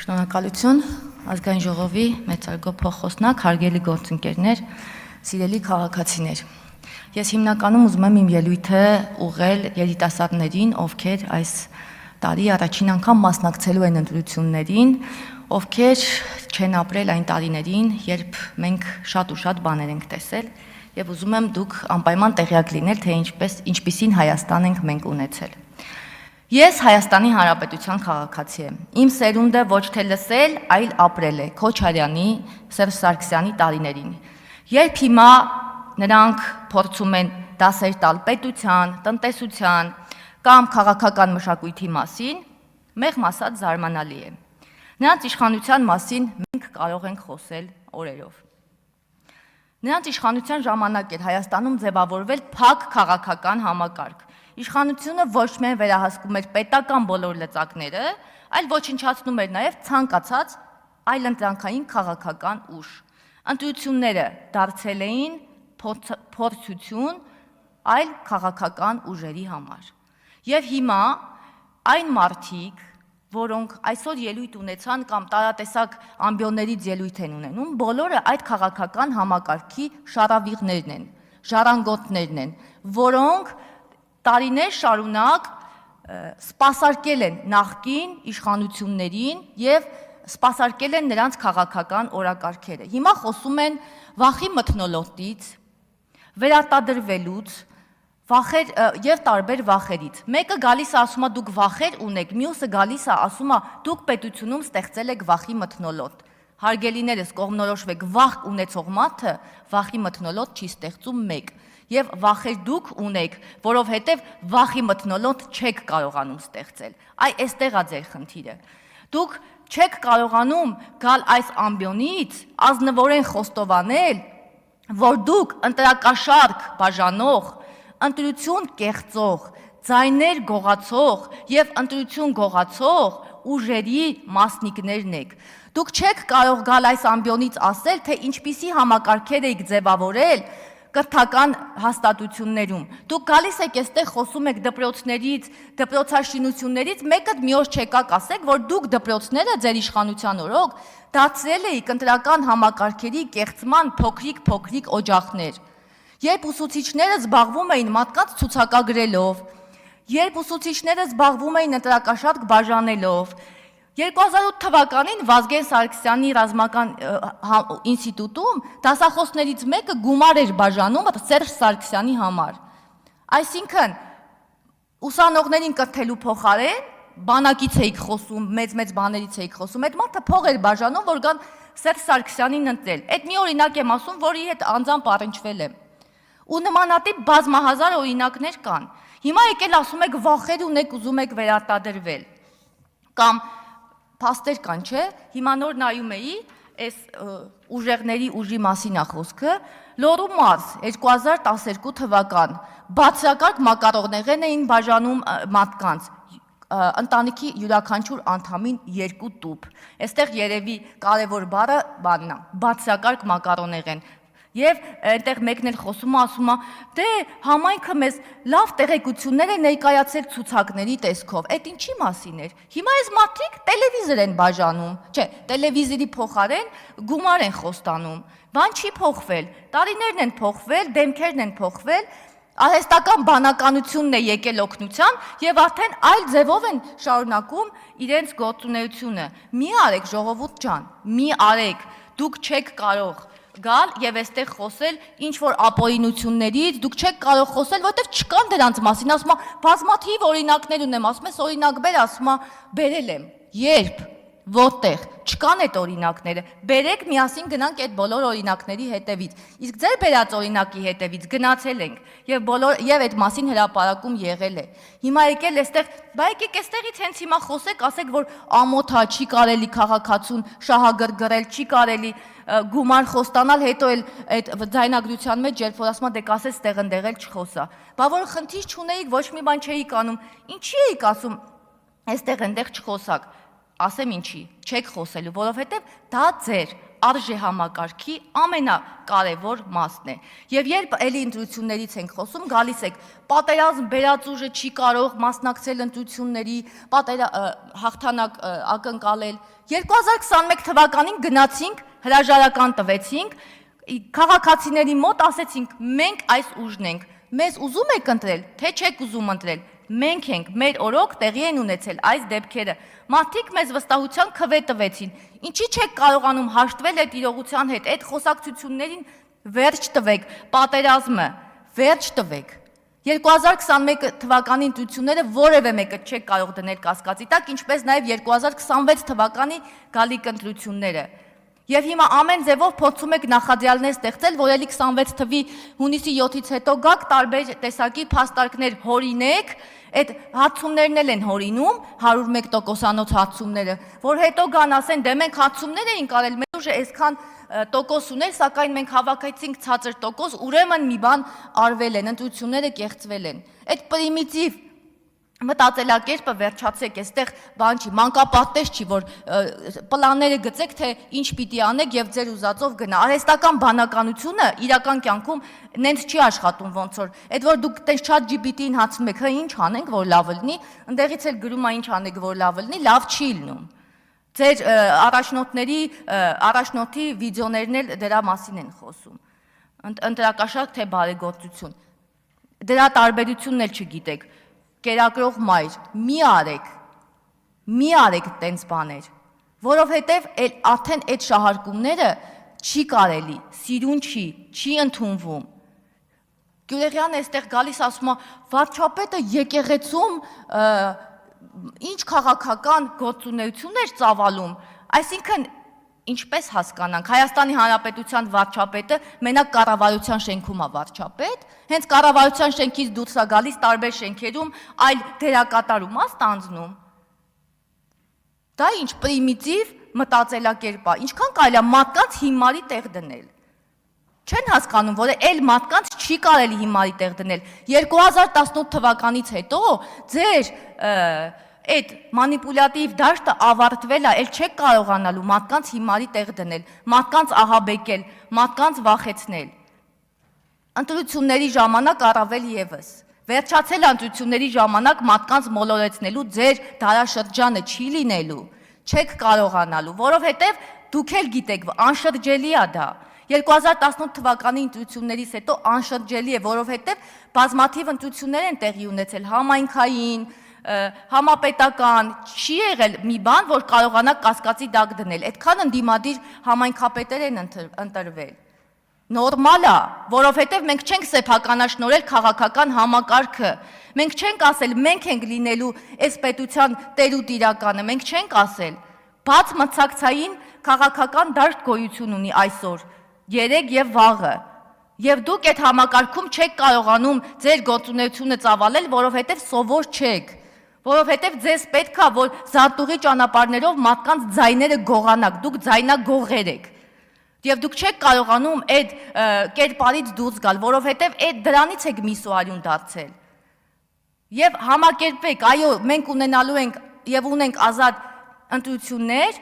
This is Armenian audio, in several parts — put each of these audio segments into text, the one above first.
Շնորհակալություն ազգային ժողովի մեծարգո փոխոսնակ, հարգելի գործընկերներ, սիրելի քաղաքացիներ։ Ես հիմնականում ուզում եմ իմ ելույթը ուղղել երիտասարդներին, ովքեր այս տարի առաջին անգամ մասնակցելու են ընտրություններին, ովքեր չեն ապրել այն տարիներին, երբ մենք շատ ու շատ բաներ ենք տեսել, եւ ուզում եմ դուք անպայման տեղյակ լինել, թե ինչպիսին Հայաստան ենք մենք ունեցել։ Ես Հայաստանի Հանրապետության քաղաքացի եմ։ Իմ սերունդը ոչ թե լսել, այլ ապրել է Քոչարյանի, Սերժ Սարգսյանի տարիներին։ Երբ հիմա նրանք փորձում են դասեր տալ պետության, տնտեսության կամ քաղաքական մշակույթի մասին, մեղմ ասած զարմանալի է։ Նրանց իշխանության մասին մենք կարող ենք խոսել օրերով։ Նրանց իշխանության ժամանակ էր Հայաստանում ձևավորվել փակ քաղաքական համակարգ։ Իշխանությունը ոչ միայն վերահսկում էր պետական բոլոր լծակները, այլ ոչնչացնում էր նաև ցանկացած այլընտրանքային քաղաքական ուժ։ Ընտրությունները դարձել էին փորձություն այլ քաղաքական ուժերի համար։ Եվ հիմա այն մարդիկ, որոնք այսօր ելույթ ունեցան կամ տարատեսակ ամբիոններից ելույթ են ունենում, բոլորը այդ քաղաքական համակարգի շարավիղներն են, ժառանգորդներն են, որոնք տարիներ շարունակ սպասարկել են նախկին իշխանություններին եւ սպասարկել են նրանց քաղաքական օրակարգերը։ Հիմա խոսում են վախի մթնոլորտից, վերարտադրվելուց, վախեր եւ տարբեր վախերից։ Մեկը գալիս է ասում է դուք վախեր ունեք, մյուսը գալիս է ասում է դուք պետությունում ստեղծել եք վախի մթնոլորտ։ Հարգելիներս, կողմնորոշվեք, վախ ունեցող մարդը վախի մթնոլորտ չի ստեղծում մեկ։ Եվ վախեր դուք ունեք, որովհետև վախի մթնոլորտ չեք կարողանում ստեղծել։ Այ այստեղ է ձեր խնդիրը։ Դուք չեք կարողանում գալ այս ամբիոնից ազնվորեն խոստովանել, որ դուք ընտրակաշարք բաժանող, ընտրություն կեղծող, ձայներ գողացող եւ ընտրություն գողացող ուժերի մասնիկներն եք։ Դուք չեք կարող գալ այս ամբիոնից ասել, թե ինչպիսի համակարգեր եք ձևավորել կրթական հաստատություններում։ Դուք գալիս եք այստեղ խոսում եք դպրոցներից, դպրոցաշինություններից, մեկը մի օր չեկաք ասեք, որ դուք դպրոցները ձեր իշխանության օրոք դարձրել էիք ընտրական համակարգերի կեղծման փոքրիկ օջախներ։ Երբ ուսուցիչները զբաղվում էին մարդկանց ցուցակագրելով, երբ ուսուցիչները զբաղվում էին ընտրակաշարք բաժանելով, 2008 թվականին Վազգեն Սարգսյանի ռազմական ինստիտուտում դասախոսներից մեկը գումար էր բաժանում Սերժ Սարգսյանի համար։ Այսինքն ուսանողներին կրթելու փոխարեն բանակից էիք խոսում, մեծ բաներից էիք խոսում, այդ մարդը փող էր բաժանում, որ գան Սերժ Սարգսյանին ընտրել։ Այդ մի օրինակ եմ ասում, որի հետ անձամբ առնչվել եմ։ Ու նմանատիպ բազմահազար օրինակներ կան։ Հիմա եկել ասում եք վախեր ունեք, ուզում եք վերարտադրվել։ Կամ փաստեր կան, չէ՞։ Հիմա նոր նայում էի, այս ուժեղների ուժի մասին է խոսքը, Լոռու մարզ 2012 թվական բացրակարգ մակարողներն էին բաժանում մարդկանց, ընտանիքի յուրաքանչյուր անդամին 2 տուփ։ Այստեղ երևի կարևոր բառը բանն է, բացրակարգ մակարողներն։ Եվ այնտեղ մեկն էլ խոսում է, ասում է, դե համայնքը մեզ լավ տեղեկություններ է ներկայացել ցուցակների տեսքով։ Այդ ինչի մասին էր։ Հիմա այս մարդիկ տելևիզոր են բաժանում, չէ, տելևիզորի փոխարեն գումար են խոստանում։ Բան չի փոխվել, տարիներն են փոխվել, դեմքերն են փոխվել, արհեստական բանականությունն է եկել օգնության եւ արդեն այլ ձևով են շարունակում իրենց գործունեությունը։ Մի արեք, ժողովուրդ ջան, մի արեք, դուք չեք կարող գալ եւ այստեղ խոսել ինչ որ ապօրինություններից, դուք չեք կարող խոսել, որովհետեւ չկան դրանց մասին, ասում եմ, բազմաթիվ օրինակներ ունեմ, ասում ես օրինակ բեր, ասում եմ, բերել եմ։ Երբ, որտեղ, չկան այդ օրինակները։ Բերեք միասին գնանք այդ բոլոր օրինակների հետևից։ Իսկ ձեր բերած օրինակի հետևից գնացել ենք եւ այդ մասին հրապարակում եղել է։ Հիմա եկել այստեղ, բա եկեք այստեղից հենց հիմա խոսեք, ասեք, որ ամոթա չի կարելի քաղաքացուն շահագրգռել, չի կարելի գումար խոստանալ, հետո էլ այդ ձայնագրության մեջ երբ որ ասում դե կասես տեղընդեղել չխոսա։ Բա որ խնդիր չունեիք, ոչ մի բան չէիք անում, ինչի էիք ասում այստեղ այնտեղ չխոսակ։ Ասեմ ինչի, չեք խոսելու, որովհետև դա ձեր արժեհամակարգի ամենակարևոր մասն է։ Եւ երբ էլի ընտրություններից ենք խոսում, գալիս եք պատերազմ բերած ուժը չի կարող մասնակցել ընտրությունների, հաղթանակ ակնկալել։ 2021 թվականին գնացինք, հրաժարական տվեցինք, քաղաքացիների մոտ ասեցինք, մենք այս ուժն ենք, մեզ ուզում եք ընտրել, թե չեք ուզում ընտրել, մենք ենք, մեր օրոք տեղի են ունեցել այս դեպքերը, մարդիկ մեզ վստահության քվե տվեցին, ինչի չեք կարողանում հաշտվել այդ իրողության հետ, այդ խոսակցություններին վերջ տվեք, պատերազմը վերջ տվեք։ 2021 թվականի ընտրությունները որևէ մեկը չեք կարող դնել կասկածի տակ, ինչպես նաև 2026 թվականի գալիք ընտրությունները։ Եվ հիմա ամեն ձևով փորձում եք նախադրյալներ ստեղծել, որ էլի 26 թվի հունիսի 7-ից հետո գաք տարբեր տեսակի փաստարկներ հորինեք, այդ հացումներն էլ են հորինում, 101%-անոց հացումները, որ հետո գան ասեն, դե մենք հացումներ էինք արել, մեր ուժը այսքան տոկոս ուներ, սակայն մենք հավաքեցինք ցածր տոկոս, ուրեմն մի բան արվել են, ընտրությունները կեղծվել են։ Այդ պրիմիտիվ մտածելակերպը վերջացեք, այստեղ բան չի, մանկապարտեզ չի, որ պլանները գծեք, թե ինչ պիտի անեք եւ ձեր ուզածով գնա։ Արհեստական բանականությունը իրական կյանքում նենց չի աշխատում ոնց որ։ Այդ որ դուք տես ChatGPT-ին հարցնում եք, հա ինչ անենք, որ լավ լինի, ընդեղից էլ գրում է ինչ անեք, որ լավ լինի, լավ չի լինում։ Ձեր առաջնորդի վիդեոներն էլ դրա մասին են խոսում։ Ընտրակաշարք թե բարեգործություն։ Դրա տարբերությունն էլ չգիտեք։ Կերակրող մայր, մի արեք տենց բաներ, որովհետև արդեն այդ շահարկումները չի կարելի, սիրուն չի ընդունվում։ Գյուլեղյանը այստեղ գալիս ասում է, վարչապետը եկեղեցում ինչ քաղաքական գործունեություններ ծավալում, այսինքն ինչպես հասկանանք, Հայաստանի Հանրապետության վարչապետը մենակ կառավարության շենքում է վարչապետ, հենց կառավարության շենքից դուրս է գալիս տարբեր շենքերում այլ դերակատարում է ստանձնում։ Դա ինչ պրիմիտիվ մտածելակերպ է, ինչքան կարելի է մարդկանց հիմարի տեղ դնել։ Չեն հասկանում, որ այլ մարդկանց չի կարելի հիմարի տեղ դնել։ 2018 թվականից հետո ձեր այդ մանիպուլյատիվ դաշտը ավարտվել է, էլ չեք կարողանալու մարդկանց հիմարի տեղ դնել, մարդկանց ահաբեկել, մարդկանց վախեցնել։ Ընտրությունների ժամանակ առավել ևս։ Վերջացել ընտրությունների ժամանակ մարդկանց մոլորեցնելու ձեր դարաշրջանը չի լինելու, չեք կարողանալու, որովհետև դուք էլ գիտեք, անշրջելի է դա։ 2018 թվականի ընտրություններից հետո անշրջելի է, որովհետև բազմաթիվ ընտրություններ են տեղի ունեցել, համայնքային, համապետական, չի եղել մի բան, որ կարողանաք կասկածի տակ դնել, այդքան ընդդիմադիր համայնքապետեր են ընտրվել։ Նորմալ է, որովհետև մենք չենք սեփականաշնորհել քաղաքական համակարգը, մենք չենք ասել, մենք ենք լինելու այս պետության տեր ու տիրականը, մենք չենք ասել, բաց մցակցային քաղաքական դաշտ գոյություն ունի այսօր, երեկ եւ վաղը, եւ դուք այդ համակարգում չեք կարողանում ձեր գործունեությունը ծավալել, որովհետև սովոր չեք, որովհետև ձեզ պետք է, որ զարտուղի ճանապարհներով մարդկանց ձայները գողանաք, դուք ձայնագողեր եք, եւ դուք չեք կարողանում այդ կերպարից դուրս գալ, որովհետև այդ դրանից եք միսուարյուն դարձել։ Եվ համակերպվեք, այո, մենք ունենալու ենք եւ ունենք ազատ ընտրություններ,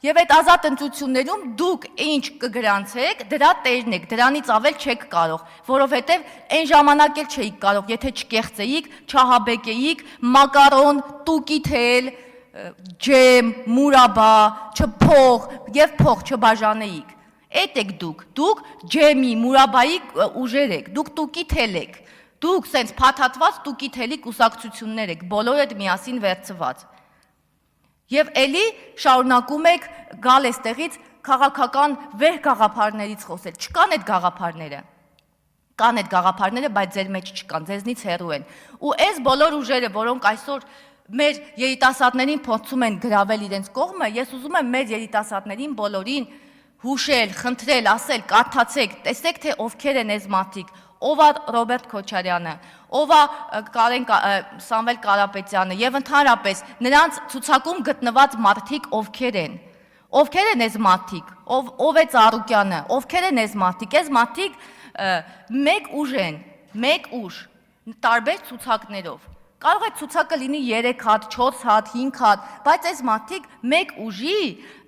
եւ այդ ազատ ընտրություններում դուք ինչ կգրանցեք, դրա տերն եք, դրանից ավել չեք կարող, որովհետեւ այն ժամանակ էլ չէիք կարող, եթե չկեղծեիք, չահաբեկեիք, մակարոն, տուկի թել, ջեմ, մուրաբա, չփող եւ փող չբաժանեիք։ Այդ եք դուք ջեմի, մուրաբայի ուժեր եք, դուք տուկի թել եք, դուք սենց փաթաթված տուկի թելի կուսակցություններ եք, բոլորդ միասին վերցված։ Եվ էլի շարունակում եք գալ այստեղից քաղաքական վեհ գաղափարներից խոսել, չկան այդ գաղափարները, կան այդ գաղափարները, բայց ձեր մեջ չկան, ձեզնից հեռու են։ Ու այս բոլոր ուժերը, որոնք այսօր մեր երիտասարդներին փորձում են գրավել իրենց կողմը, ես ուզում եմ մեր երիտասարդներին բոլորին հուշել, խնդրել, ասել, կարդացեք, տեսեք, թե ովքեր են այս մարդիկ, ով է Ռոբերտ Քոչարյանը, ով է Սամվել Կարապետյանը եւ ընդհանրապես նրանց ցուցակում գտնված մարդիկ ովքեր են այս մարդիկ, ով է Ծառուկյանը, ովքեր են այս մարդիկ, այս մարդիկ մեկ ուժ են, մեկ ուժ, տարբեր ցուցակներով։ Կարող է ցուցակը լինի 3 հատ, 4 հատ, 5 հատ, բայց այս մարդիկ մեկ ուժի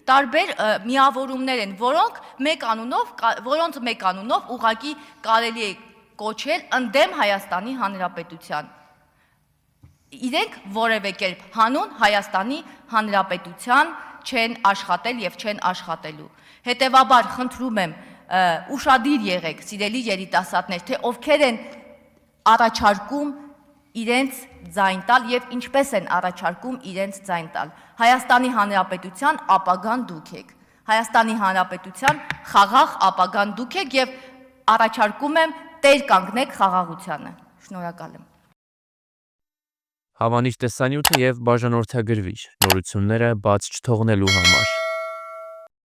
տարբեր միավորումներ են, որոնց մեկ անունով ուղղակի կարելի է կոչել ընդդեմ Հայաստանի Հանրապետության։ Իրենք որևէ կերպ հանուն Հայաստանի Հանրապետության չեն աշխատել եւ չեն աշխատելու։ Հետևաբար խնդրում եմ ուշադիր եղեք, սիրելի երիտասարդներ, թե ովքեր են առաջարկում իրենց ձայն տալ եւ ինչպես են առաջարկում իրենց ձայն տալ։ Հայաստանի Հանրապետության ապագան դուք եք։ Հայաստանի Հանրապետության խաղաղ ապագան դուք եք եւ առաջարկում եմ տեր կանգնեք խաղաղությանը։ Շնորհակալ եմ։ Հավանիր տեսանյութը եւ բաժանորդագրվիր նորությունները բաց չթողնելու համար։